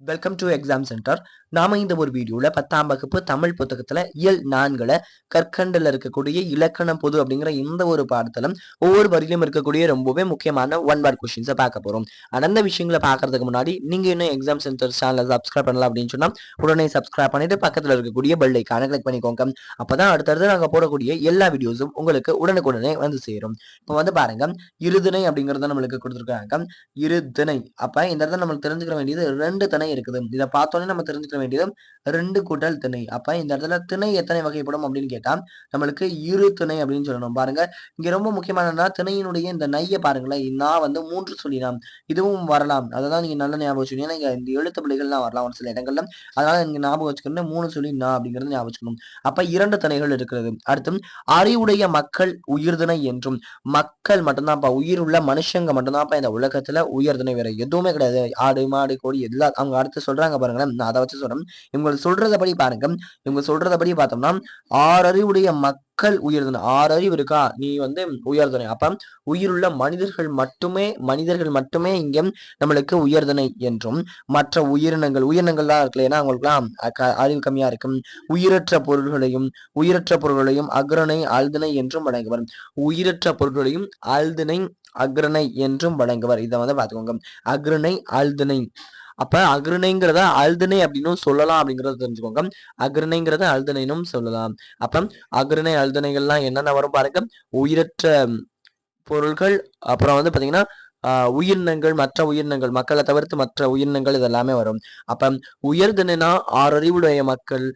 Welcome to exam centre. நாம இந்த ஒரு வீடியோல 10ஆம் வகுப்பு தமிழ் புத்தகத்துல இயல் 4ல கற்கண்டுல இருக்கக்கூடிய இலக்கணம் பொது அப்படிங்கிற இந்த ஒரு பாடத்துல ஒவ்வொரு வரியிலும் இருக்கக்கூடிய ரொம்பவே முக்கியமான ஒன் வேர்ட் கொஸ்டின்ஸை பார்க்க போறோம். அந்த விஷயங்களை பார்க்கறதுக்கு முன்னாடி நீங்க இன்னும் எக்ஸாம் சென்டர் சேனலை சப்ஸ்கிரைப் பண்ணலாம் அப்படின்னு சொன்னா உடனே சப்ஸ்கிரைப் பண்ணிட்டு பக்கத்துல இருக்கக்கூடிய பெல் ஐகானை கிளிக் பண்ணிக்கோங்க. அப்பதான் அடுத்தடுத்து நாங்க போடக்கூடிய எல்லா வீடியோஸும் உங்களுக்கு உடனுக்குடனே வந்து சேரும். இப்போ வந்து பாருங்க, இருதிணை அப்படிங்கறத நம்மளுக்கு கொடுத்துருக்காங்க. இருதிணை. அப்ப இந்த இடத்துல நம்மளுக்கு தெரிஞ்சுக்க வேண்டியது 2 திணை இருக்குது. இத பார்த்தோனே நம்ம தெரிஞ்சுக்க வேண்டியது 2 கூட்டல் திணை. அப்ப இந்த இடத்துல திணை எத்தனை வகைப்படும் அப்படின்னு கேட்டா நம்மளுக்கு இரு திணை அப்படின்னு சொல்லணும். பாருங்க, இங்க ரொம்ப முக்கியமானதுன்னா திணையினுடைய இந்த நைய பாருங்களேன். நான் வந்து 3 சொல்லினாம். இதுவும் வரலாம். அததான் நீங்க நல்ல ஞாபகம் வச்சுக்கணும். ஏன்னா இங்க இந்த எழுத்து பிழைகள்லாம் வரலாம் ஒரு சில இடங்கள்ல. அதனால நீங்க ஞாபகம் வச்சுக்கணும். 3 சொல்லி நான் அப்படிங்கறது ஞாபகம் வச்சுக்கணும். அப்ப 2 திணைகள் இருக்கிறது. அடுத்து அறிவுடைய மக்கள் உயிர்திணை என்றும், மக்கள் மட்டும்தான்ப்பா, உயிர் உள்ள மனுஷங்க மட்டும்தான்ப்பா இந்த உலகத்துல உயர்திணை, வேற எதுவுமே கிடையாது. ஆடு மாடு கோழி எல்லா அவங்க அடுத்து சொல்றாங்க பாருங்களேன். நான் அதை வச்சு சொல்றேன். இவங்க சொல்றதபடி பாருங்க. இவங்க சொல்றதபடி பார்த்தோம்னா 6 அறிவுடைய மக்கள் உயர்திணை. 6 அறிவு இருக்கா, நீ வந்து உயர்திணை. அப்ப உயிருள்ள மனிதர்கள் மட்டுமே இங்க நம்மளுக்கு உயர்திணை என்றும், மற்ற உயிரினங்கள்லாம் இருக்குல்ல, ஏன்னா அவங்களுக்குலாம் அறிவு கம்மியா இருக்கும். உயிரற்ற பொருள்களையும் அக்ரணை அல்திணை என்றும் வழங்குவர். உயிரற்ற பொருட்களையும் அல்திணை அக்ரணை என்றும் வழங்குவர். இதை வந்து பாத்துக்கோங்க. அக்ரணை அல்திணை. அப்ப அக்ரணைங்கிறத அல்திணை அப்படின்னு சொல்லலாம் அப்படிங்கறத தெரிஞ்சுக்கோங்க. அக்ரணைங்கிறத அல்திணைனும் சொல்லலாம். அப்ப அக்ரணை அல்திணைகள்லாம் என்னென்ன வரும் பாருங்க. உயிரற்ற பொருள்கள், அப்புறம் வந்து பாத்தீங்கன்னா உயிரினங்கள், மற்ற உயிரினங்கள், மக்களை தவிர்த்து மற்ற உயிரினங்கள், இதெல்லாமே வரும். அப்ப உயர்திணைனா 6 அறிவுடைய மக்கள்,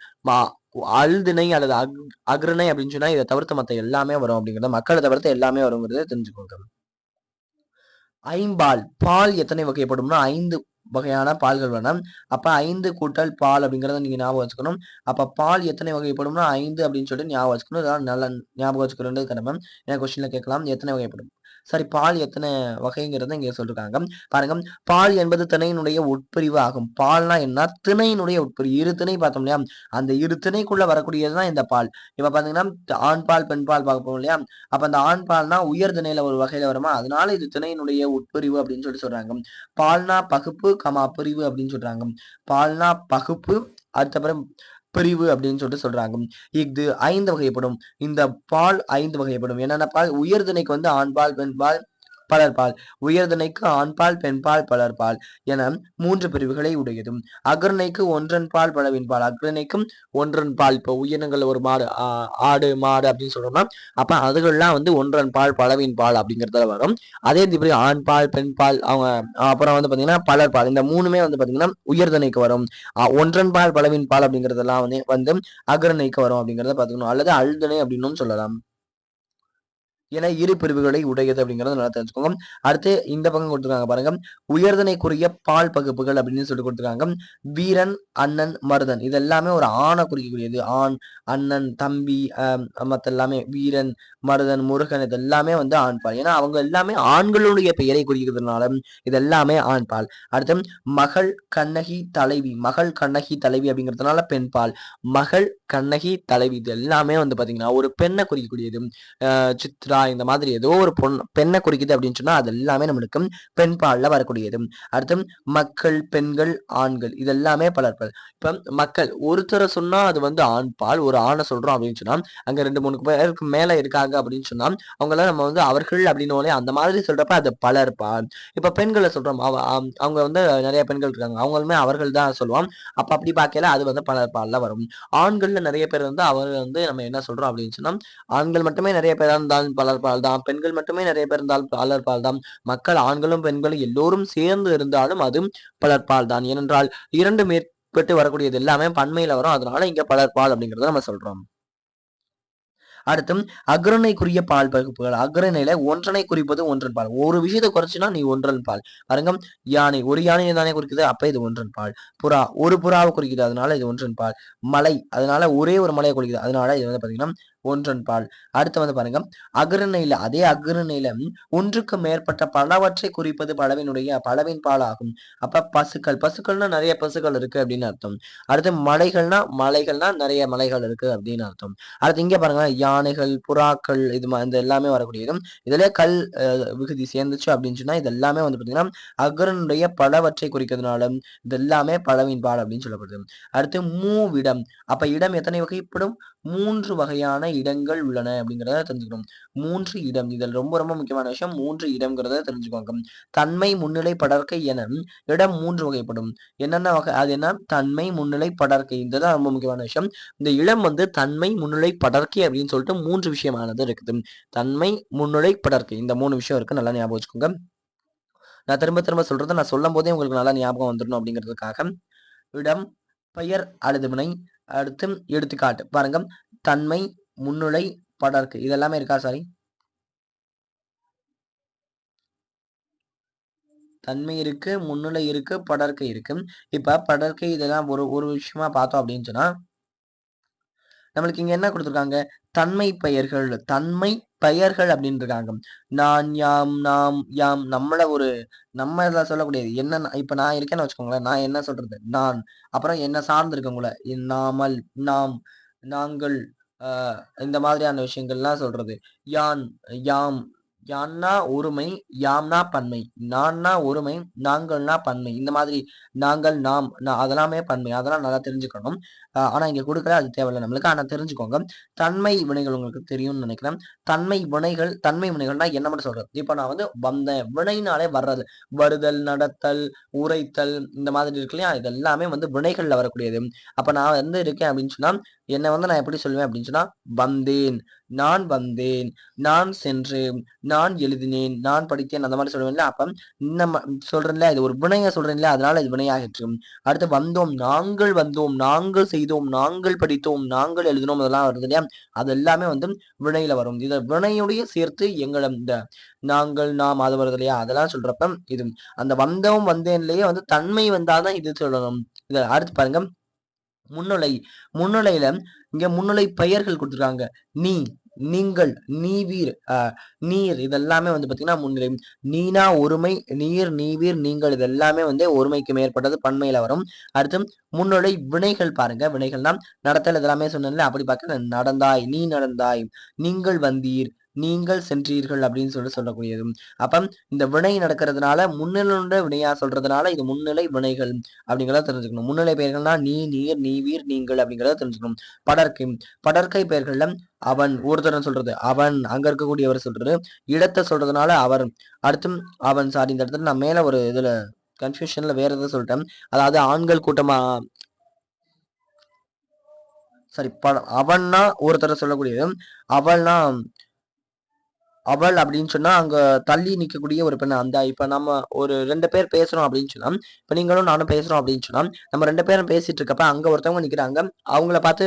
அல்திணை அல்லது அக்ரணை அப்படின்னு சொன்னா இதை தவிர்த்து மத்த எல்லாமே வரும் அப்படிங்கிறத, மக்களை தவிர்த்து எல்லாமே வருங்கிறத தெரிஞ்சுக்கோங்க. ஐம்பால். பால் எத்தனை வகைப்படும்னா 5 வகையான பால்கள் வேணும். அப்ப 5 கூட்டல் பால் அப்படிங்கறத நீங்க ஞாபகம் வச்சுக்கணும். அப்ப பால் எத்தனை வகைப்படும்னா 5 அப்படின்னு சொல்லிட்டு ஞாபகம் வச்சுக்கணும். இதெல்லாம் நல்லா ஞாபகம் வச்சுக்கிறது கடமை. ஏன்னா கொஸ்டின்ல கேட்கலாம் எத்தனை வகைப்படும். சரி, பால் எத்தனை வகைங்கிறத இங்க சொல்லிருக்காங்க பாருங்க. பால் என்பது திணையினுடைய உட்பிரிவு ஆகும். பால்னா என்ன, திணையினுடைய உட்பிரிவு. இரு திணை பார்த்தோம் இல்லையா, அந்த இரு திணைக்குள்ள வரக்கூடியதுதான் இந்த பால். இப்ப பாத்தீங்கன்னா ஆண் பால் பெண் பால் பார்க்க போவோம் இல்லையா, அப்ப அந்த ஆண் பால்னா உயர் திணையில ஒரு வகையில வருமா, அதனால இது திணையினுடைய உட்பிரிவு அப்படின்னு சொல்லி சொல்றாங்க. பால்னா பகுப்பு பிரிவு அப்படின்னு சொல்றாங்க. பால்னா பகுப்பு, அடுத்தப்புறம் பிரிவு அப்படின்னு சொல்லிட்டு சொல்றாங்க. இது 5 வகைப்படும். இந்த பால் 5 வகைப்படும். என்னென்ன பால்? உயர்திணைக்கு வந்து ஆண் பால் பெண் பால் பலர்பால், உயர்திணைக்கு ஆண்பால் பெண்பால் பலர்பால் என 3 பிரிவுகளை உடையதும். அக்ரணைக்கு ஒன்றன் பால் பலவின் பால். அக்ரணைக்கும் ஒன்றன் பால். இப்போ உயிரினங்கள் ஒரு மாடு, ஆடு மாடு அப்படின்னு சொல்றோம்னா அப்ப அதுகள்லாம் வந்து ஒன்றன் பால் பலவின் பால் அப்படிங்கறதுல வரும். அதே மாதிரி ஆண் பால் பெண் பால், அவங்க அப்புறம் வந்து பாத்தீங்கன்னா பலர்பால், இந்த 3மே வந்து பாத்தீங்கன்னா உயர்திணைக்கு வரும். ஒன்றன் பால் பலவின் பால் அப்படிங்கறதெல்லாம் வந்து அக்ரணைக்கு வரும் அப்படிங்கறத பாத்துக்கணும். அல்லது அல்திணை அப்படின்னு சொல்லலாம். என இரு பிரிவுகளை உடையது அப்படிங்கறத நல்லா தெரிஞ்சுக்கோங்க. அடுத்து இந்த பக்கம் கொடுத்துருக்காங்க பாருங்க. உயர்திணைக்குரிய பால் பகுப்புகள் அப்படின்னு சொல்லி கொடுத்துருக்காங்க. வீரன், அண்ணன், மருதன், இது எல்லாமே ஒரு ஆணை குறிக்கக்கூடியது. ஆண், அண்ணன், தம்பி, மத்த எல்லாமே வீரன், மருதன், முருகன், இது எல்லாமே வந்து ஆண் பால். ஏன்னா அவங்க எல்லாமே ஆண்களுடைய பெயரை குறிக்கிறதுனால இது எல்லாமே ஆண் பால். அடுத்து மகள், கண்ணகி, தலைவி. மகள், கண்ணகி, தலைவி அப்படிங்கிறதுனால பெண் பால். மகள், கண்ணகி, தலைவி, இது எல்லாமே வந்து பாத்தீங்கன்னா ஒரு பெண்ணை குறிக்கக்கூடியது. சித்ரா, இந்த மாதிரி ஏதோ ஒரு பெண்ணை குறிக்குது அப்படின்னு சொன்னா அது எல்லாமே நம்மளுக்கு பெண் பால்ல வரக்கூடியது. அடுத்து மக்கள், பெண்கள், ஆண்கள், இது எல்லாமே பலர்பால். இப்ப மக்கள் ஒருத்தரை சொன்னா அது வந்து ஆண் பால், ஒரு ஆணை சொல்றோம் அப்படின்னு சொன்னா அங்க 2-3 பேருக்கு மேல இருக்காங்க அப்படின்னு சொன்னா அவங்கள நம்ம வந்து அவர்கள் அப்படின்னு அந்த மாதிரி சொல்றப்ப அது பலர்பால். இப்ப பெண்களை சொல்றோம், அவங்க வந்து நிறைய பெண்கள் இருக்காங்க, அவங்களுமே அவர்கள் தான் சொல்லுவோம். அப்ப அப்படி பார்க்கல அது வந்து பலர்பால்ல வரும். ஆண்கள்ல நிறைய பேர் வந்து அவர் வந்து நம்ம என்ன சொல்றோம் அப்படின்னு சொன்னா ஆண்கள் மட்டுமே நிறைய பேர் இருந்தாலும் பலர்பால் தான், பெண்கள் மட்டுமே நிறைய பேர் இருந்தாலும் பலர்பால் தான், மக்கள் ஆண்களும் பெண்களும் எல்லோரும் சேர்ந்து இருந்தாலும் அது பலர்பால் தான். ஏனென்றால் 2 மேற்பட்டு வரக்கூடியது எல்லாமே பன்மையில வரும். அதனால இங்க பலர்பால் அப்படிங்கறத நம்ம சொல்றோம். அடுத்து அக்ரணைக்குரிய பால் பகுப்புகள். அக்ரணையில ஒன்றனை குறிப்பது ஒன்றன் பால். ஒரு விஷயத்தை குறைச்சுன்னா நீ ஒன்றன் பால். பாருங்க, யானை, ஒரு யானையை தானே குறிக்குது, அப்ப இது ஒன்றன் பால். புறா, ஒரு புறாவை குறிக்குது, அதனால இது ஒன்றன் பால். மலை, அதனால ஒரே ஒரு மலையை குறிக்குது, அதனால இது வந்து பாத்தீங்கன்னா ஒன்றன் பால். அடுத்து வந்து பாருங்க, அஃறிணையில அதே அஃறிணையில ஒன்றுக்கு மேற்பட்ட பலவற்றை குறிப்பது பலவின் பால் ஆகும். அப்ப பசுக்கள்னா நிறைய பசுக்கள் இருக்கு அப்படின்னு அர்த்தம். அடுத்து மலைகள்னா நிறைய மலைகள் இருக்கு அப்படின்னு அர்த்தம். அடுத்து இங்க பாருங்க, யானைகள், புறாக்கள், இந்த எல்லாமே வரக்கூடியது. இதுல கல் விகுதி சேர்ந்துச்சு அப்படின்னு சொன்னா இது எல்லாமே வந்து பாத்தீங்கன்னா அஃறிணையுடைய பலவற்றை குறிக்கிறதுனால இது எல்லாமே பலவின் பால் அப்படின்னு சொல்லப்படுது. அடுத்து மூவிடம். அப்ப இடம் எத்தனை வகைப்படும்? 3 வகையான இடங்கள் உள்ளன அப்படிங்கிறத தெரிஞ்சுக்கணும். 3 இடம். இதில் ரொம்ப ரொம்ப முக்கியமான விஷயம் 3 இடம்ங்கிறத தெரிஞ்சுக்கோங்க. தன்மை, முன்னிலை, படர்க்கை என இடம் 3 வகைப்படும். என்னென்ன வகை? அது என்ன? தன்மை, முன்னிலை, படர்க்கை. இதுதான் ரொம்ப முக்கியமான விஷயம். இந்த இடம் வந்து தன்மை, முன்னிலை, படர்க்கை அப்படின்னு சொல்லிட்டு 3 விஷயமானது இருக்குது. தன்மை, முன்னிலை, படர்க்கை. இந்த 3 விஷயம் இருக்கு. நல்லா ஞாபகம் வச்சுக்கோங்க. நான் திரும்ப திரும்ப சொல்றதை நான் சொல்லும் போதே உங்களுக்கு நல்லா ஞாபகம் வந்துடணும் அப்படிங்கிறதுக்காக. இடம், பெயர் அல்லது வினை. அடுத்து எடுத்துக்காட்டு பாருங்க, தன்மை, முன்னிலை, படர்க்கை. இதெல்லாமே இருக்கா? சாரி, தன்மை இருக்கு, முன்னிலை இருக்கு, படர்க்கை இருக்கு. இப்ப படர்க்கை இதெல்லாம் ஒரு விஷயமா பார்த்தோம் அப்படின்னு சொன்னா நம்மளுக்கு இங்க என்ன கொடுத்துருக்காங்க? தன்மை பெயர்கள் அப்படின்னு இருக்காங்க. நான், யாம், நாம், யாம். நம்ம இதில் சொல்லக்கூடியது என்ன? இப்ப நான் இருக்கேன்னு வச்சுக்கோங்களேன். நான் என்ன சொல்றது? நான். அப்புறம் என்ன சார்ந்து இருக்கவங்கள நாமல், நாம், நாங்கள், இந்த மாதிரியான விஷயங்கள்லாம் சொல்றது. யான், யாம். யான்னா ஒருமை, யாம்னா பன்மை. நான்னா ஒருமை, நாங்கள்னா பன்மை. இந்த மாதிரி நாங்கள், நாம், அதெல்லாமே பன்மை. அதெல்லாம் நல்லா தெரிஞ்சுக்கணும். ஆனா இங்க கொடுக்கல, அது தேவையில்லை நம்மளுக்கு. ஆனா தெரிஞ்சுக்கோங்க. தன்மை வினைகள் உங்களுக்கு தெரியும்னு நினைக்கிறேன். தன்மை வினைகள்னா என்ன மட்டும் சொல்றேன். இப்ப நான் வந்து வந்தேன், வினைனாலே வர்றது, வருதல், நடத்தல், உரைத்தல், இந்த மாதிரி இருக்கு இல்லையா? இது எல்லாமே வந்து வினைகள்ல வரக்கூடியது. அப்ப நான் வந்து இருக்கேன் அப்படின்னு சொன்னா என்ன வந்து நான் எப்படி சொல்லுவேன் அப்படின்னு சொன்னா வந்தேன், நான் வந்தேன், நான் சென்றேன், நான் எழுதினேன், நான் படித்தேன், அந்த மாதிரி சொல்லுவேன்ல. அப்ப நம்ம சொல்றேன்ல, இது ஒரு வினைய சொல்றேன்ல, அதனால இது வினையாகிற்று. அடுத்து வந்தோம், நாங்கள் செய்தோம், நாங்கள் படித்தோம், நாங்கள் எழுதினோம், அதெல்லாம் வருது இல்லையா? அது எல்லாமே வந்து வினையில வரும். இத வினையுடைய சேர்த்து எங்களை இந்த நாங்கள், நாம், அது வருது இல்லையா? அதெல்லாம் சொல்றப்ப இது அந்த வந்தேன்லயே வந்து தன்மை வந்தாதான் இது சொல்லணும். இத அடுத்து பாருங்க, முன்னிலையில இங்க முன்னிலை பெயர்கள் கொடுத்துருக்காங்க. நீ, நீங்கள், நீவீர், நீர், இதெல்லாமே வந்து பாத்தீங்கன்னா முன்னிலை. நீனா ஒருமை, நீர், நீவீர், நீங்கள், இது எல்லாமே வந்து ஒருமைக்கு மேற்பட்டது, பன்மையில வரும். அடுத்து முன்னிலை வினைகள் பாருங்க. வினைகள்னா நடத்தல், இதெல்லாமே சொன்னேன்ல. அப்படி பார்க்க நடந்தாய், நீ நடந்தாய், நீங்கள் வந்தீர், நீங்கள் சென்றீர்கள் அப்படின்னு சொல்லக்கூடியது. அப்ப இந்த வினை நடக்கிறதுனால முன்னிலை வினையா சொல்றதுனால இது முன்னிலை வினைகள் அப்படிங்கிறத தெரிஞ்சுக்கணும். முன்னிலை பெயர்கள்னா நீ, நீர், நீவீர், நீங்கள் அப்படிங்கிறத தெரிஞ்சுக்கணும். படர்க்கை பெயர்கள்ல அவன், ஒருத்தர் சொல்றது அவன், அங்க இருக்கக்கூடியவர் சொல்றது. இடத்தை சொல்றதுனால அவர். அடுத்து அவன். சாரி, இந்த இடத்துல நான் மேல ஒரு இதுல கன்ஃபியூஷன்ல வேற எதாவது சொல்லிட்டேன். அதாவது ஆண்கள் கூட்டமா, சாரி, அவன்னா ஒருத்தர் சொல்லக்கூடியது. அவள் அப்படின்னு சொன்னா அங்க தள்ளி நிக்கக்கூடிய ஒரு பெண். அந்த இப்ப நம்ம ஒரு 2 பேர் பேசுறோம் அப்படின்னு சொன்னா, இப்ப நீங்களும் நானும் பேசுறோம் அப்படின்னு சொன்னா, நம்ம 2 பேரும் பேசிட்டு இருக்கப்ப அங்க ஒருத்தவங்க நிக்கிறாங்க. அவங்கள பார்த்து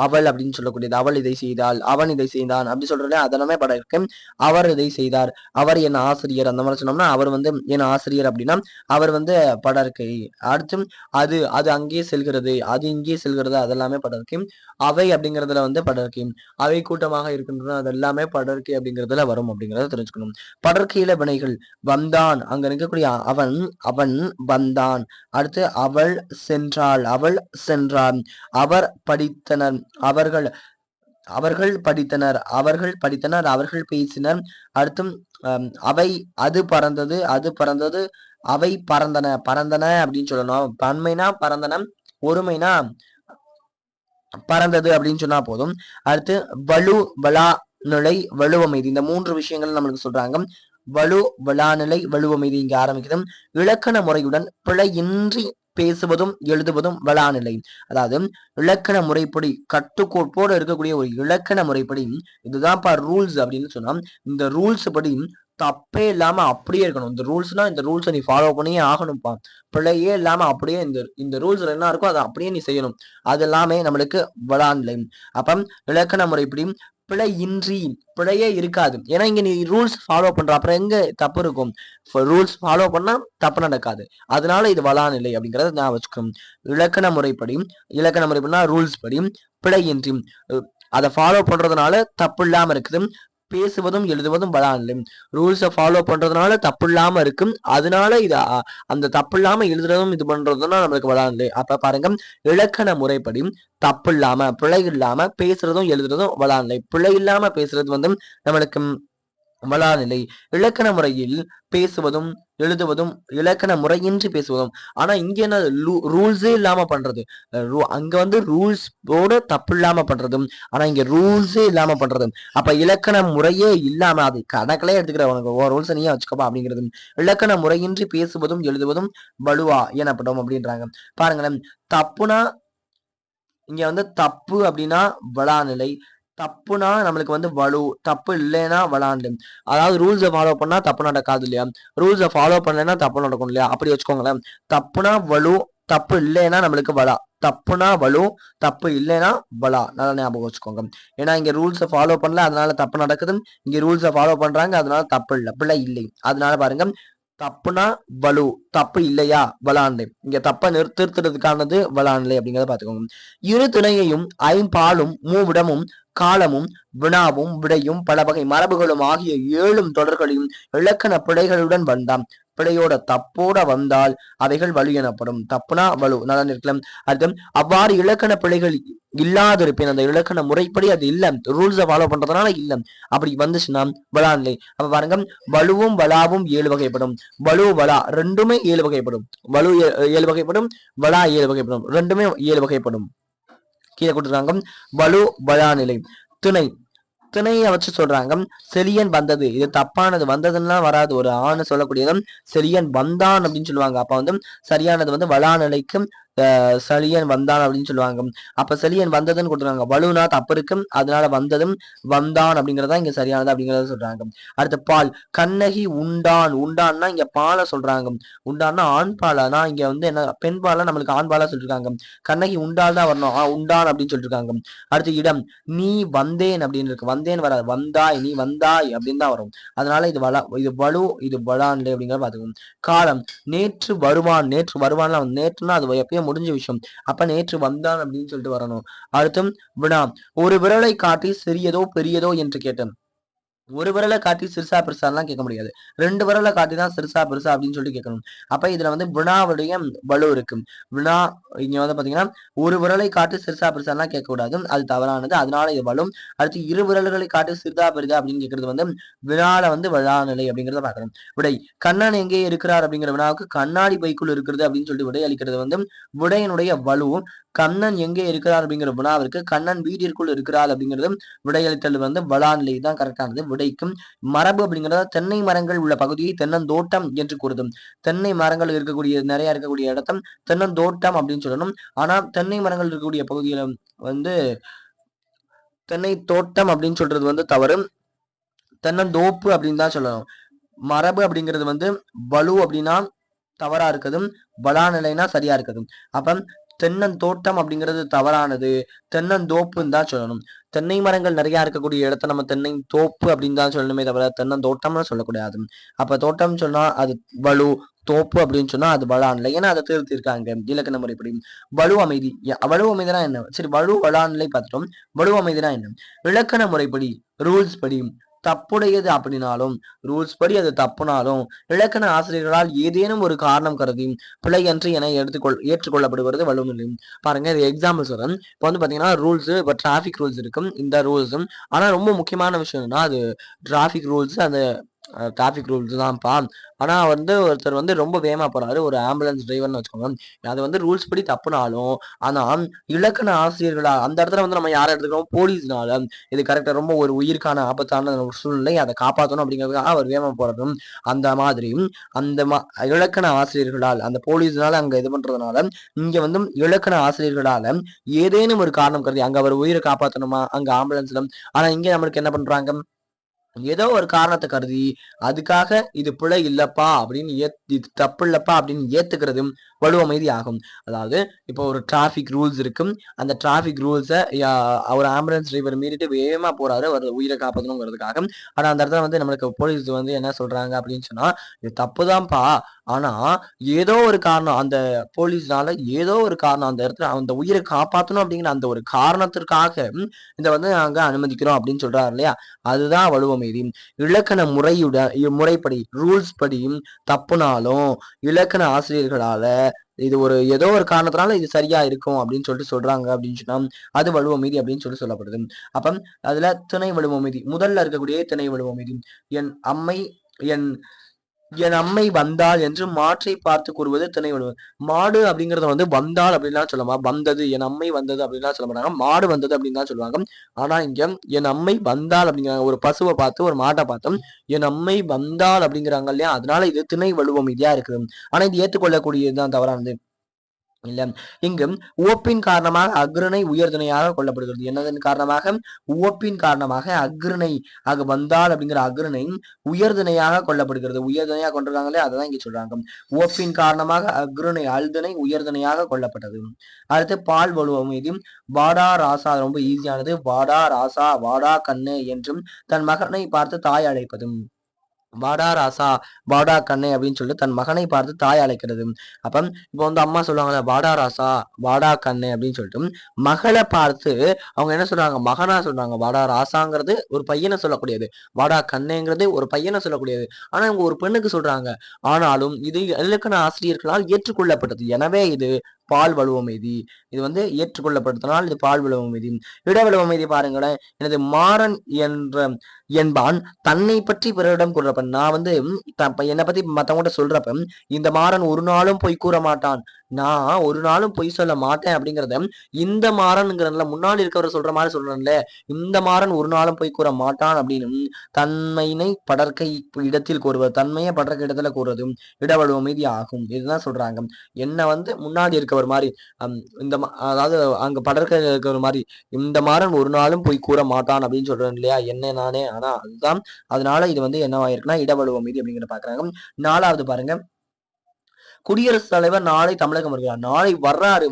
அவள் அப்படின்னு சொல்லக்கூடியது. அவள் இதை செய்தாள், அவன் இதை செய்தான் அப்படி சொல்றது அதெல்லாமே படம் இருக்கு. அவர் இதை செய்தார், அவர் என் ஆசிரியர், அந்த மாதிரி சொன்னோம்னா அவர் வந்து என் ஆசிரியர் அப்படின்னா அவர் வந்து படம் இருக்கு. அடுத்து அது அது அங்கேயே செல்கிறது, அது இங்கே செல்கிறது, அதெல்லாமே படம் இருக்கு. அவை அப்படிங்கிறதுல வந்து படம் இருக்கு. அவை கூட்டமாக இருக்கின்றன, அது எல்லாமே படர்க்கை அப்படிங்கிறதுல வரும் அப்படிங்கறத தெரிஞ்சுக்கணும். படர்க்கையில வினைகள் வந்தான், அங்க இருக்கக்கூடிய அவன், அவன் வந்தான். அடுத்து அவள் சென்றாள், அவள் சென்றான். அவர் படித்தனர், அவர்கள் படித்தனர், அவர்கள் பேசினர். அடுத்தும் அவை, அது பறந்தது, அவை பறந்தன அப்படின்னு சொல்லணும். பன்மைனா பறந்தன, ஒருமைனா பறந்தது அப்படின்னு சொன்னா போதும். அடுத்து வலா நிலை, வலுவமைதி. இந்த 3 விஷயங்கள் நம்மளுக்கு சொல்றாங்க. வலாநிலை, வலுவமைதி இங்க ஆரம்பிக்குது. இலக்கண முறையுடன் பிழையின்றி பேசுவதும் எழுதுவதும் வலாநிலை. அதாவது இலக்கண முறைப்படி கட்டுக்கோப்போடு இருக்கக்கூடிய ஒரு இலக்கண முறைப்படி இதுதான் ரூல்ஸ் அப்படின்னு சொன்னா இந்த ரூல்ஸ் படி தப்பே இல்லாம அப்படியே இருக்கணும். இந்த ரூல்ஸ்னா இந்த ரூல்ஸை நீ ஃபாலோ பண்ணியே ஆகணும்ப்பா. பிழையே இல்லாம அப்படியே இந்த ரூல்ஸ்ல என்ன இருக்கோ அதை அப்படியே நீ செய்யணும். அது எல்லாமே நம்மளுக்கு வலாநிலை. அப்ப இலக்கண முறைப்படி பிழையே இருக்காது. ஏன்னா இங்க நீ ரூல்ஸ் ஃபாலோ பண்ற, அப்புறம் எங்க தப்பு இருக்கும்? ரூல்ஸ் ஃபாலோ பண்ணா தப்பு நடக்காது. அதனால இது வலாநிலை அப்படிங்கறத நான் வச்சுக்கணும். இலக்கண முறைப்படினா ரூல்ஸ் படி பிழையின்றி, அதை ஃபாலோ பண்றதுனால தப்பு இல்லாம இருக்குது. பேசுவதும் எழுதுவதும் பலான். ரூல்ஸை ஃபாலோ பண்றதுனால தப்பு இல்லாம இருக்கும், அதனால இது அந்த தப்பு இல்லாம எழுதுறதும் இது பண்றதுன்னா நம்மளுக்கு பலான். அப்ப பாருங்க, இலக்கண முறைப்படி தப்பு இல்லாம பிழை இல்லாம பேசுறதும் எழுதுறதும் வளாநிலை. பிழை இல்லாம பேசுறது வந்து நம்மளுக்கு வளாநிலை. இலக்கண முறையில் பேசுவதும் எழுதுவதும் இலக்கண முறையின்றி பேசுவதும். ஆனா இங்க என்ன ரூல்ஸே இல்லாம பண்றது. அங்க வந்து ரூல்ஸோட தப்பு இல்லாம பண்றதும், ஆனா இங்க ரூல்ஸே இல்லாம பண்றதும். அப்ப இலக்கண முறையே இல்லாம அது கணக்கிலே எடுத்துக்கிற உனக்கு ரூல்ஸ் நீயே வச்சுக்கோப்பா அப்படிங்கிறது. இலக்கண முறையின்றி பேசுவதும் எழுதுவதும் வலுவா எனப்படும் அப்படின்றாங்க. பாருங்களேன், தப்புனா இங்க வந்து தப்பு அப்படின்னா வளாநிலை, தப்புனா நம்மளுக்கு வந்து வலு, தப்பு இல்லைன்னா வளாநிலை. அதாவது ரூல்ஸை ஃபாலோ பண்ணா தப்பு நடக்காது இல்லையா, ரூல்ஸை ஃபாலோ பண்ணலைன்னா தப்பு நடக்கும் இல்லையா, அப்படி வச்சுக்கோங்களேன். தப்புனா வலு, தப்பு இல்லைன்னா நம்மளுக்கு வலா. தப்புனா வலு, தப்பு இல்லைன்னா வலா. நல்லா ஞாபகம் வச்சுக்கோங்க. ஏன்னா இங்க ரூல்ஸை ஃபாலோ பண்ணல அதனால தப்பு நடக்குது, இங்க ரூல்ஸை ஃபாலோ பண்றாங்க அதனால தப்பு இல்லை, பிள்ளை இல்லை. அதனால பாருங்க, தப்புனா வலு, தப்பு இல்லையா வளாநிலை. இங்க தப்ப திருத்துறதுக்கானது வளாநிலை அப்படிங்கிறத பாத்துக்கோங்க. இரு துணையையும் ஐம்பாலும் மூவிடமும் காலமும் வினாவும் விடையும் பல வகை மரபுகளும் ஆகிய 7 தொடர்களையும் இலக்கண பிழைகளுடன் வந்தாம். பிழையோட தப்போட வந்தால் அவைகள் வலு எனப்படும். தப்புனா வலு, நல்லா இருக்கலாம். அடுத்து அவ்வாறு இலக்கண பிழைகள் இல்லாதிருப்பேன், அந்த இலக்கண முறைப்படி அது இல்ல, ரூல்ஸை ஃபாலோ பண்றதுனால இல்ல, அப்படி வந்துச்சுன்னா வளாநிலை. அப்ப பாருங்க, வலுவும் வலாவும் 7 வகைப்படும். வலு வலா ரெண்டுமே 7 வகைப்படும். வலு 7 வகைப்படும், வலா 7 வகைப்படும், ரெண்டுமே 7 வகைப்படும். கீழே கொடுத்துருக்காங்க வலு வளாநிலை. திணை, திணையை வச்சு சொல்றாங்க. செலியன் வந்தது, இது தப்பானது, வந்ததுன்னா வராது, ஒரு ஆண் சொல்லக்கூடியது செலியன் வந்தான் அப்படின்னு சொல்லுவாங்க. அப்ப வந்து சரியானது வந்து வளாநிலைக்கு செலியன் வந்தான் அப்படின்னு சொல்லுவாங்க. அப்ப செலியன் வந்ததுன்னு கொடுத்துருக்காங்க. வலுனா தப்பு இருக்கும், அதனால வந்ததும் வந்தான் அப்படிங்கறதா இங்க சரியானது அப்படிங்கறத சொல்றாங்க. அடுத்த பால், கண்ணகி உண்டான். உண்டான்னா இங்க பாலை சொல்றாங்க. உண்டான்னா ஆண் பாலானா இங்க வந்து என்ன பெண் பாலா நம்மளுக்கு ஆண் பாலா சொல்லிருக்காங்க. கண்ணகி உண்டால் தான் வரணும், உண்டான் அப்படின்னு சொல்லிருக்காங்க. அடுத்து இடம், நீ வந்தேன் அப்படின்னு இருக்கு, வந்தேன் வராது, வந்தாய், நீ வந்தாய் அப்படின்னு தான் வரும். அதனால இது இது வலு, இது வளாநிலை அப்படிங்கிறத பாத்துக்கணும். காலம், நேற்று வருவான். நேற்று வருவான்ல, நேற்றுனா அது எப்பயும் முடிஞ்ச விஷயம், அப்ப நேற்று வந்தான் அப்படின்னு சொல்லிட்டு வரணும். அடுத்தும் வினா, ஒரு விரலை காட்டி சிறியதோ பெரியதோ என்று கேட்டேன். ஒரு விரலை காட்டி சிறுசா பெருசாலாம் கேட்க முடியாது, 2 விரலை காட்டி தான் சிறுசா பெருசா அப்படின்னு சொல்லி கேட்கணும். அப்ப இதுல வந்து வினாவுடைய வலு இருக்கு. வினா இங்க வந்து பாத்தீங்கன்னா ஒரு விரலை காட்டி சிறுசா பெருசாலாம் கேட்க கூடாது, அது தவறானது, அதனால இது வலும். அடுத்து இரு விரல்களை காட்டி சிறுதா பெரிதா அப்படின்னு கேட்கறது வந்து வினால வந்து வளாநிலை அப்படிங்கிறத பார்க்கணும். விடை, கண்ணன் எங்கே இருக்கிறார் அப்படிங்கிற வினாவுக்கு கண்ணாடி பைக்குள் இருக்கிறது அப்படின்னு சொல்லி விடை அளிக்கிறது வந்து விடையினுடைய வலு. கண்ணன் எங்கே இருக்கிறார் அப்படிங்கிற வினாவிற்கு கண்ணன் வீட்டிற்குள் இருக்கிறார் அப்படிங்கிறது விடையளித்தல் வந்து வளாநிலை தான் கரெக்டானது. விடைக்கும் மரபு அப்படிங்கிறத தென்னை மரங்கள் உள்ள பகுதியை தென்னந்தோட்டம் என்று கூறுதும். தென்னை மரங்கள் இருக்கக்கூடிய நிறைய இருக்கக்கூடிய இடத்த தென்னந்தோட்டம் அப்படின்னு சொல்லணும். ஆனா தென்னை மரங்கள் இருக்கக்கூடிய பகுதியில வந்து தென்னை தோட்டம் அப்படின்னு சொல்றது வந்து தவறு, தென்னந்தோப்பு அப்படின்னு தான் சொல்லணும். மரபு அப்படிங்கிறது வந்து வலு அப்படின்னா தவறா இருக்குது, வளாநிலைனா சரியா இருக்குது. அப்ப தென்னந்தோட்டம் அப்படிங்கிறது தவறானது, தென்னந்தோப்புன்னு தான் சொல்லணும். தென்னை மரங்கள் நிறைய இருக்கக்கூடிய இடத்த நம்ம தென்னை தோப்பு அப்படின்னு தான் சொல்லணுமே தவிர தென்னந்தோட்டம்னு சொல்லக்கூடாது. அப்ப தோட்டம் சொன்னா அது வலு, தோப்பு அப்படின்னு சொன்னா அது வளாநிலை. ஏன்னா அதை திருத்திருக்காங்க இலக்கண முறைப்படி. வலு அமைதி, வலு அமைதினா என்ன? சரி, வலு வளாநிலை பார்த்துட்டோம். வலு அமைதினா என்ன? இலக்கண முறைப்படி ரூல்ஸ் படி தப்புடையது அப்படின்னாலும், ரூல்ஸ் படி அது தப்புனாலும் இலக்கண ஆசிரியர்களால் ஏதேனும் ஒரு காரணம் கருதி பிழையன்று என ஏற்றுக்கொள்ளப்படுவது வலுநிலை. பாருங்க, இது எக்ஸாம்பிள் சொல்றேன். இப்போ வந்து பாத்தீங்கன்னா ரூல்ஸ், இப்போ டிராபிக் ரூல்ஸ் இருக்கும், இந்த ரூல்ஸும். ஆனா ரொம்ப முக்கியமான விஷயம் என்னன்னா அது டிராபிக் ரூல்ஸ், அந்த டிராபிக் ரூல்ஸ் தான்ப்பா. ஆனா வந்து ஒருத்தர் வந்து ரொம்ப வேகமா போறாரு, ஒரு ஆம்புலன்ஸ் டிரைவர்னு வச்சுக்கோங்க. அது வந்து ரூல்ஸ் படி தப்புனாலும், ஆனா இலக்கண ஆசிரியர்களா அந்த இடத்துல வந்து நம்ம யாரை எடுத்துக்கிறோம், போலீஸ்னால இது கரெக்டா ரொம்ப ஒரு உயிருக்கான ஆபத்தான ஒரு சூழ்நிலை, அதை காப்பாற்றணும் அப்படிங்கிறதுக்காக அவர் வேகமா போறதும். அந்த மாதிரி அந்த இலக்கண ஆசிரியர்களால், அந்த போலீஸ்னால அங்க இது பண்றதுனால இங்க வந்து இலக்கண ஆசிரியர்களால ஏதேனும் ஒரு காரணம் கருதி அங்க அவர் உயிரை காப்பாற்றணுமா அங்க ஆம்புலன்ஸ்ல, ஆனா இங்க நம்மளுக்கு என்ன பண்றாங்க, ஏதோ ஒரு காரணத்தை கருதி அதுக்காக இது பிழை இல்லப்பா அப்படின்னு இது தப்பு இல்லப்பா அப்படின்னு ஏத்துக்கிறதும் வலுவமைதி ஆகும். அதாவது இப்போ ஒரு டிராபிக் ரூல்ஸ் இருக்கும். அந்த டிராபிக் ரூல்ஸை ஒரு ஆம்புலன்ஸ் டிரைவர் மீறிட்டு வேகமா போறாரு அவர் உயிரை காப்பாற்றணுங்கிறதுக்காக. ஆனா அந்த இடத்துல வந்து நம்மளுக்கு போலீஸ் வந்து என்ன சொல்றாங்க அப்படின்னு சொன்னா, இது தப்புதான்ப்பா. ஆனா ஏதோ ஒரு காரணம் அந்த போலீஸ்னால ஏதோ ஒரு காரணம் அந்த இடத்துல அந்த உயிரை காப்பாற்றணும் அப்படிங்கிற அந்த ஒரு காரணத்திற்காக இதை வந்து நாங்க அனுமதிக்கிறோம் அப்படின்னு சொல்றாரு இல்லையா? அதுதான் வலுவமைதி. இலக்கண முறைப்படி ரூல்ஸ் படி தப்புனாலும் இலக்கண ஆசிரியர்களால இது ஒரு ஏதோ ஒரு காரணத்தினால இது சரியா இருக்கும் அப்படின்னு சொல்றாங்க அப்படின்னு சொன்னா அது வலுவமைதி அப்படின்னு சொல்லப்படுது. அப்ப அதுல திணை வலுவமைதி முதல்ல இருக்கக்கூடிய திணை வலுவமைதி. என் அம்மை என் என் அம்மை வந்தாள் என்று மாற்றை பார்த்து கூறுவது திணை வலுவமை. மாடு அப்படிங்கறத வந்து வந்தாள் அப்படின்லாம் சொல்லமா, வந்தது என் அம்மை வந்தது அப்படின்லாம் சொல்ல மாட்டாங்க, மாடு வந்தது அப்படின்னு தான் சொல்லுவாங்க. ஆனா இங்க என் அம்மை வந்தாள் அப்படிங்கிறாங்க. ஒரு பசுவை பார்த்து ஒரு மாட்டை பார்த்தோம் என் அம்மை வந்தாள் அப்படிங்கிறாங்க இல்லையா? அதனால இது திணை வலுவமைதியா இருக்குது. ஆனா இது ஏற்றுக்கொள்ளக்கூடியதுதான் தவறானது இல்ல. இங்கு உவப்பின் காரணமாக அக்ரிணை உயர்திணையாக கொள்ளப்படுகிறது. என்னதன் காரணமாக? உவப்பின் காரணமாக அக்ரிணை ஆக வந்தால் அப்படிங்கிற அக்ரிணை உயர்திணையாக கொள்ளப்படுகிறது. உயர்திணையாக கொண்டிருக்காங்களே அதான் இங்க சொல்றாங்க. உவப்பின் காரணமாக அக்ரிணை அல்திணை உயர்திணையாக கொள்ளப்பட்டது. அடுத்து பால் வலுவமைதி. வாடா ராசா ரொம்ப ஈஸியானது. வாடா ராசா வாடா கண்ணு என்றும் தன் மகனை பார்த்து தாய் அழைப்பதும். வாடா ராசா வாடா கண்ணே அப்படின்னு சொல்லிட்டு தன் மகனை பார்த்து தாய் அழைக்கிறது. அப்ப இப்போ வந்து அம்மா சொல்லுவாங்கல்ல வாடா ராசா வாடா கண்ணே அப்படின்னு சொல்லிட்டு மகளை பார்த்து அவங்க என்ன சொல்றாங்க? மகனா சொல்றாங்க. வாடா ராசாங்கிறது ஒரு பையனை சொல்லக்கூடியது, வாடா கண்ணேங்கிறது ஒரு பையனை சொல்லக்கூடியது. ஆனா இவங்க ஒரு பெண்ணுக்கு சொல்றாங்க. ஆனாலும் இது இலக்கண ஆசிரியர்களால் ஏற்றுக்கொள்ளப்பட்டது. எனவே இது பால் வலுவமைதி. இது வந்து ஏற்றுக்கொள்ளப்படுத்தினால் இது பால் வலுவமைதி. இடவலுவமைதி பாருங்களேன். எனது மாறன் என்பான் தன்னை பற்றி பிறரிடம் கூறப்ப நான் வந்து என்னை பத்தி மத்தவங்கிட்ட சொல்றப்ப இந்த மாறன் ஒரு நாளும் பொய் கூற மாட்டான், நான் ஒரு நாளும் பொய் சொல்ல மாட்டேன் அப்படிங்கிறத இந்த மாறன்ங்கிறதுல முன்னாடி இருக்கவர் சொல்ற மாதிரி சொல்றேன்ல, இந்த மாறன் ஒரு நாளும் பொய் கூற மாட்டான் அப்படின்னு தன்மையினை படற்கை இடத்தில் கூறுவது, தன்மையை படற்கை இடத்துல கூறுவது இடவலுவமைதி ஆகும். இதுதான் சொல்றாங்க. என்ன வந்து முன்னாடி இருக்கவர் மாதிரி இந்த அதாவது அங்க படற்கை இருக்கிற மாதிரி இந்த மாறன் ஒரு நாளும் பொய் கூற மாட்டான் அப்படின்னு சொல்றேன் இல்லையா? என்ன நானே. ஆனா அதுதான் அதனால இது வந்து என்னவாயிருக்குன்னா இடவலுவமைதி அப்படிங்கிற பாக்குறாங்க. 4வது பாருங்க. குடியரசுத் தலைவர் நாளை தமிழகம் வருகிறார். நாளை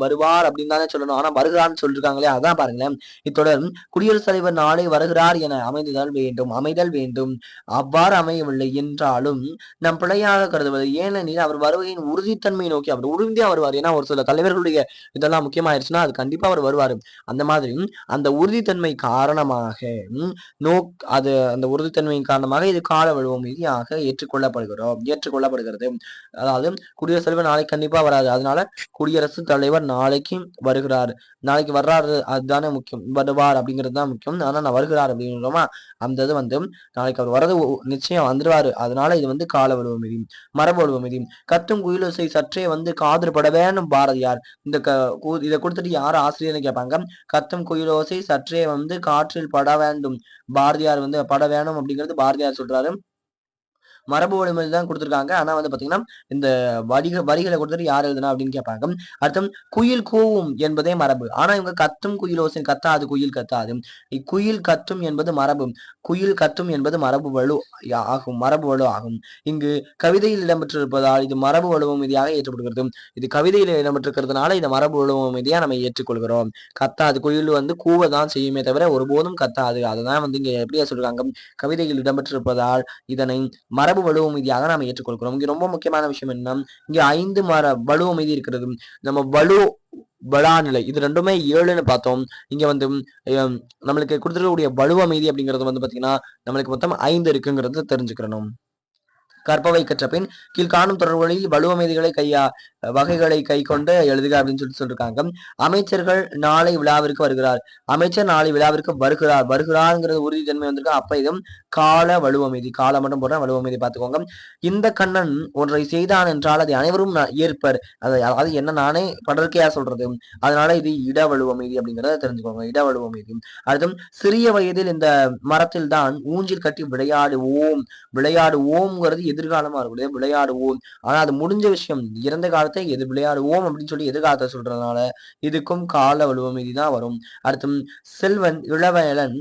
வருவார் அப்படின்னு தானே சொல்லணும். ஆனா வருகிறார்னு சொல்லிருக்காங்களே அதான் பாருங்களேன். இத்தொடர் குடியரசுத் தலைவர் நாளை வருகிறார் என அமைதல் வேண்டும். அவ்வாறு அமையவில்லை என்றாலும் நம் பிழையாக கருதுவது. ஏனெனில் அவர் வருகையின் உறுதித்தன்மையை நோக்கி அவர் உறுதியா வருவார். ஏன்னா ஒரு சில தலைவர்களுடைய இதெல்லாம் முக்கியமாயிருச்சுன்னா அது கண்டிப்பா அவர் வருவாரு. அந்த மாதிரி அந்த உறுதித்தன்மை காரணமாக அது அந்த உறுதித்தன்மையின் காரணமாக இது கால வலுவமைதியாக ஏற்றுக்கொள்ளப்படுகிறது. அதாவது குடியரசுத் தலைவர் நாளைக்கு கண்டிப்பா வராது. அதனால குடியரசுத் தலைவர் நாளைக்கு வருகிறார். நாளைக்கு வர்றாரு அதுதானே முக்கியம். வருவார் அப்படிங்கிறது தான் முக்கியம். ஆனா நான் வருகிறார் அப்படிங்கிறோமா அந்த இது வந்து நாளைக்கு அவர் வரது நிச்சயம் வந்துருவாரு. அதனால இது வந்து கால வலுவமைதி. மரபு வலுவமைதி. கத்தும் குயிலோசை சற்றே வந்து காதல் பட வேணும் பாரதியார். இதை கொடுத்துட்டு யார் ஆசிரியர்னு கேட்பாங்க. கத்தும் குயிலோசை சற்றே வந்து காற்றில் பட வேண்டும் பாரதியார் வந்து பட வேணும் அப்படிங்கிறது பாரதியார் சொல்றாரு. மரபு வழிமுறை தான் கொடுத்துருக்காங்க. ஆனா வந்து பாத்தீங்கன்னா இந்த வரிகளை கொடுத்துட்டு யார் எழுதுனா அப்படின்னு கேட்பாங்க. அடுத்து குயில் கூவும் என்பதே மரபு. ஆனா இவங்க கத்தும் குயிலோசை கத்தாது குயில் கத்தாது. குயில் கத்தும் என்பது மரபு. குயில் கத்தும் என்பது மரபு வலு ஆகும். இங்கு கவிதையில் இடம்பெற்றிருப்பதால் இது மரபு வலுவமைதியாக ஏற்றப்படுகிறது. இது கவிதையில் இடம்பெற்றிருக்கிறதுனால இந்த மரபு வலுவமைதியா நம்ம ஏற்றுக்கொள்கிறோம். கத்தாது குயில் வந்து கூவதான் செய்யுமே தவிர ஒருபோதும் கத்தாது. அததான் வந்து இங்க எப்படியா சொல்றாங்க? கவிதையில் இடம்பெற்றிருப்பதால் இதனை மரபு வலுவமைதியாக நாம் ஏற்றுக்கொள்கிறோம். இங்க ரொம்ப முக்கியமான விஷயம் என்ன? இங்க 5 வலுவமைதி இருக்கிறது. நம்ம வளாநிலை இது ரெண்டுமே 7ன்னு பார்த்தோம். இங்க வந்து நம்மளுக்கு கொடுத்துருக்கக்கூடிய வலுவமைதி அப்படிங்கிறது வந்து பாத்தீங்கன்னா நம்மளுக்கு மொத்தம் 5 இருக்குங்கிறது தெரிஞ்சுக்கணும். கற்பவை கற்ற பின் கீழ்காணும் தொடர்புகளில் வலுவமைதிகளை வகைகளை கை கொண்டு எழுதுக அப்படின்னு சொல்லியிருக்காங்க. அமைச்சர்கள் நாளை விழாவிற்கு வருகிறார். அமைச்சர் நாளை விழாவிற்கு வருகிறாருங்கிறது உறுதித்தன்மை வந்திருக்கு. அப்ப இதுவும் கால வலுவமைதி. காலம் மட்டும் போடுற வலுவமைதி பார்த்துக்கோங்க. இந்த கண்ணன் ஒன்றை செய்தான் என்றால் அதை அனைவரும் ஏற்பர். அதாவது என்ன நானே படற்கையா சொல்றது. அதனால இது இட வலுவமைதி அப்படிங்கிறத தெரிஞ்சுக்கோங்க. இட வலுவமைதி. அடுத்தும் சிறிய வயதில் இந்த மரத்தில் தான் ஊஞ்சில் கட்டி விளையாடுவோம்ங்கிறது எதிர்காலமா இருக்கக்கூடிய விளையாடுவோம். ஆனா அது முடிஞ்ச விஷயம். இறந்த காலத்தை விளையாடுவோம் அப்படின்னு சொல்லி எதிர்காலத்தை சொல்றதுனால இதுக்கும் கால வலுவமைதி தான் வரும். அடுத்து செல்வன் இளவயலன்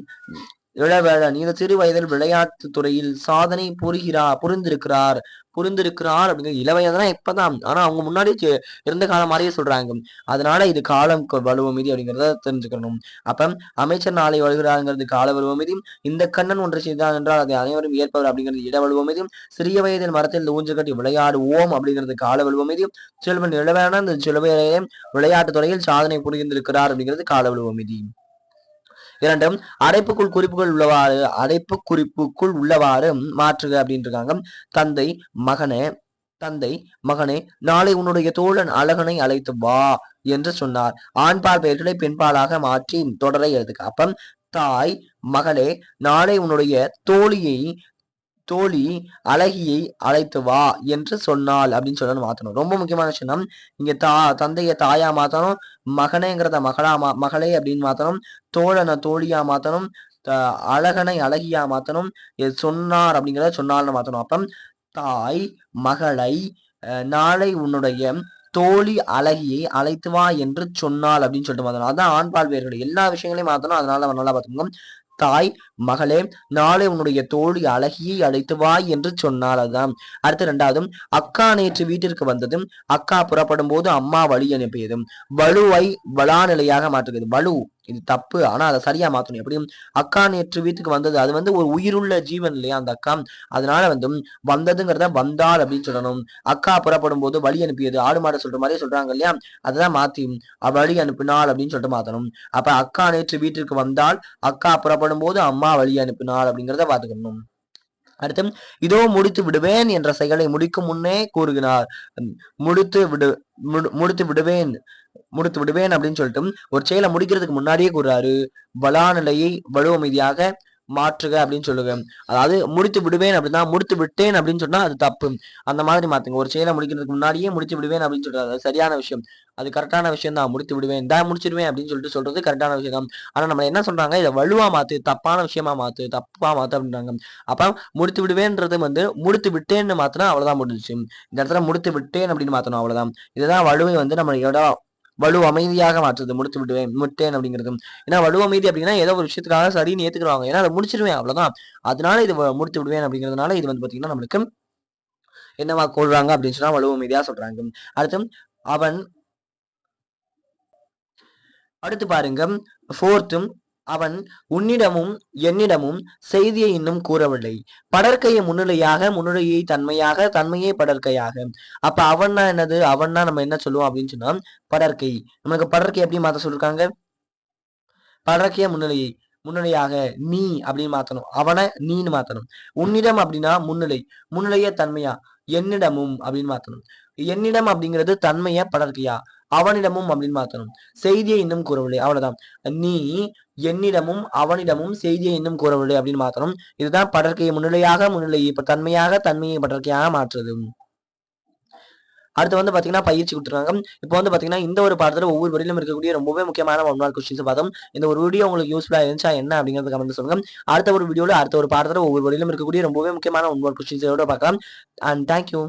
இளவேளன் இந்த சிறு வயதில் விளையாட்டு துறையில் சாதனை புரிந்திருக்கிறார் புரிந்திருக்கிறார் அப்படிங்கிற இளவயதுனா இப்பதான், ஆனா அவங்க முன்னாடியே இருந்த காலம் மாதிரியே சொல்றாங்க. அதனால இது காலம் வலுவ மீதி அப்படிங்கிறத தெரிஞ்சுக்கணும். அப்ப அமைச்சர் நாளை வருகிறாருங்கிறது கால வலுவ மீதியும், இந்த கண்ணன் ஒன்றை செய்தான் என்றால் அதை அனைவரும் ஏற்பவர் அப்படிங்கிறது இட வலுவ மீதியும், சிறிய வயதில் மரத்தில் ஊஞ்சல் கட்டி விளையாடுவோம் அப்படிங்கிறது கால வலுவ மீதியும், செல்வன் இளவேளன் இந்த சிலுவையிலே விளையாட்டு துறையில் சாதனை புரிந்திருக்கிறார் அப்படிங்கிறது கால வலுவ மீதி. இரண்டும் அடைப்புக்குறிப்புக்குள் உள்ளவாறு மாற்றுக அப்படின்னு இருக்காங்க. தந்தை மகனே நாளை உன்னுடைய தோழன் அழகனை அழைத்து வா என்று சொன்னார். ஆண்பால் பெயர்களை பெண்பாலாக மாற்றி தொடரை எழுதுக. அப்ப தாய் மகளே நாளை உன்னுடைய தோழி அழகியை அழைத்து வா என்று சொன்னாள் அப்படின்னு சொல்லணும் மாத்தணும். ரொம்ப முக்கியமான விஷயம், இங்க தந்தைய தாயா மாத்தணும், மகனேங்கிறத மகளே அப்படின்னு மாத்தணும், தோழனை தோழியா மாத்தணும், அழகனை அழகியா மாத்தணும், சொன்னார் அப்படிங்கிறத சொன்னால்னு மாத்தணும். அப்ப தாய் மகளை நாளை உன்னுடைய தோழி அழகியை அழைத்து வா என்று சொன்னாள் அப்படின்னு சொல்லிட்டு மாத்தணும். அதான் ஆண்பால் வேறுகள் எல்லா விஷயங்களையும் மாத்தணும். அதனால நல்லா பார்த்துக்கோங்க. தாய் மகளே நாளை உன்னுடைய தோழி அழகியை அழைத்து வா என்று சொன்னாள். அதுதான். அடுத்து இரண்டாவதும் அக்கா நேற்று வீட்டிற்கு வந்ததும் அக்கா புறப்படும் போது அம்மா வழி அனுப்பியதும் வலுவை வளாநிலையாக மாற்றுகிறது. வலு இது தப்பு, ஆனா அதை சரியா மாத்தணும். எப்படியும் அக்கா நேற்று வீட்டுக்கு வந்தது, அது வந்து ஒரு உயிருள்ள ஜீவன் இல்லையா அந்த அக்கா, அதனால வந்து வந்ததுங்கிறத வந்தாள் அப்படின்னு சொல்லணும். அக்கா புறப்படும் போது வழி அனுப்பியது, ஆடு மாடு சொல்ற மாதிரி சொல்றாங்க இல்லையா, அதுதான் மாத்தி வழி அனுப்பினாள் அப்படின்னு சொல்லிட்டு மாத்தணும். அப்ப அக்கா நேற்று வீட்டிற்கு வந்தால், அக்கா புறப்படும் போது அம்மா வழி அனுப்பினாள் அப்படிங்கிறத பாத்துக்கணும். அடுத்து இதோ முடித்து விடுவேன் என்ற செயலை முடிக்கும் முன்னே கூறுகிறார். முடித்து விடுவேன் அப்படின்னு சொல்லிட்டு ஒரு செயலை முடிக்கிறதுக்கு முன்னாடியே கூறுறாரு. வளாநிலையை வலுவமைதியாக மாற்றுக அப்படின்னு சொல்லுங்க. அதாவது முடித்து விடுவேன் அப்படின்னா முடித்து விட்டேன் அப்படின்னு சொன்னா அது தப்பு. அந்த மாதிரி மாத்துங்க. ஒரு செயலை முடிக்கிறதுக்கு முன்னாடியே முடித்து விடுவேன் அப்படின்னு சொல்றாரு, அது சரியான விஷயம், அது கரெக்டான விஷயம் தான். முடித்து விடுவேன் முடிச்சிருவேன் அப்படின்னு சொல்லிட்டு சொல்றது கரெக்டான விஷயம் தான். ஆனா நம்ம என்ன சொல்றாங்க, இதை வலுவா மாத்து, தப்பான விஷயமா மாத்து, தப்பா மாத்து அப்படின்றாங்க. அப்ப முடித்து விடுவேன்றது வந்து முடித்து விட்டேன்னு மாத்தினா அவ்வளவுதான் முடிஞ்சிச்சு. இந்த இடத்துல முடித்து விட்டேன் அப்படின்னு மாத்தணும், அவ்வளவுதான். இதுதான் வலுவை வந்து நம்ம இடம் வலு அமைதியாக மாற்றுது. முடித்து விட்டேன் அப்படிங்கிறது. ஏன்னா வலு அமைதி அப்படின்னா ஏதோ ஒரு விஷயத்துக்காக சரின்னு ஏத்துக்குறாங்க, ஏன்னா அதை முடிச்சிருவேன் அவ்வளவுதான். அதனால இது முடித்து விடுவேன் அப்படிங்கிறதுனால இது வந்து பாத்தீங்கன்னா நம்மளுக்கு என்னவா கொள்றாங்க அப்படின்னு சொன்னா வலு அமைதியா சொல்றாங்க. அடுத்து பாருங்க, ஃபோர்த்தும் அவன் உன்னிடமும் என்னிடமும் செய்தியை இன்னும் கூறவில்லை. படற்கையை முன்னிலையை தன்மையாக, தன்மையே படற்கையாக. அப்ப அவன்னா என்னது, அவன்னா நம்ம என்ன சொல்லுவோம் அப்படின்னு சொன்னா படற்கை. நம்மளுக்கு படற்கை எப்படி மாத்த சொல்லிருக்காங்க, படற்கைய முன்னிலையாக நீ அப்படின்னு மாத்தணும், அவனை நீன்னு மாத்தணும். உன்னிடம் அப்படின்னா முன்னிலைய தன்மையா, என்னிடமும் அப்படின்னு மாத்தணும். என்னிடம் அப்படிங்கிறது தன்மைய படற்கையா, அவனிடமும் அப்படின்னு மாத்தணும். செய்தியை இன்னும் கூறவில்லை, அவ்வளவுதான். நீ என்னிடமும் அவனிடமும் செய்தியை இன்னும் கூறவில்லை அப்படின்னு மாத்தணும். இதுதான் படற்கையை முன்னிலையை இப்ப தன்மையாக, தன்மையை படற்கையாக மாற்றுறது. அடுத்து வந்து பாத்தீங்கன்னா பயிற்சி கொடுத்துருக்காங்க. இப்போ வந்து பாத்தீங்கன்னா இந்த ஒரு பாடத்துல ஒவ்வொரு வரியிலும் இருக்கக்கூடிய ரொம்பவே முக்கியமான 1 மார்க் கொஸ்டின்ஸ் பார்த்தோம். இந்த ஒரு வீடியோ உங்களுக்கு யூஸ்ஃபுல்லா இருந்துச்சா என்ன அப்படிங்கறது கமெண்ட் சொல்லுங்க. அடுத்த ஒரு வீடியோல அடுத்த ஒரு பாடத்துல ஒவ்வொரு வரியிலும் இருக்கக்கூடிய ரொம்பவே முக்கியமான 1 மார்க் கொஸ்டின்ஸோட பார்க்கலாம். And thank you.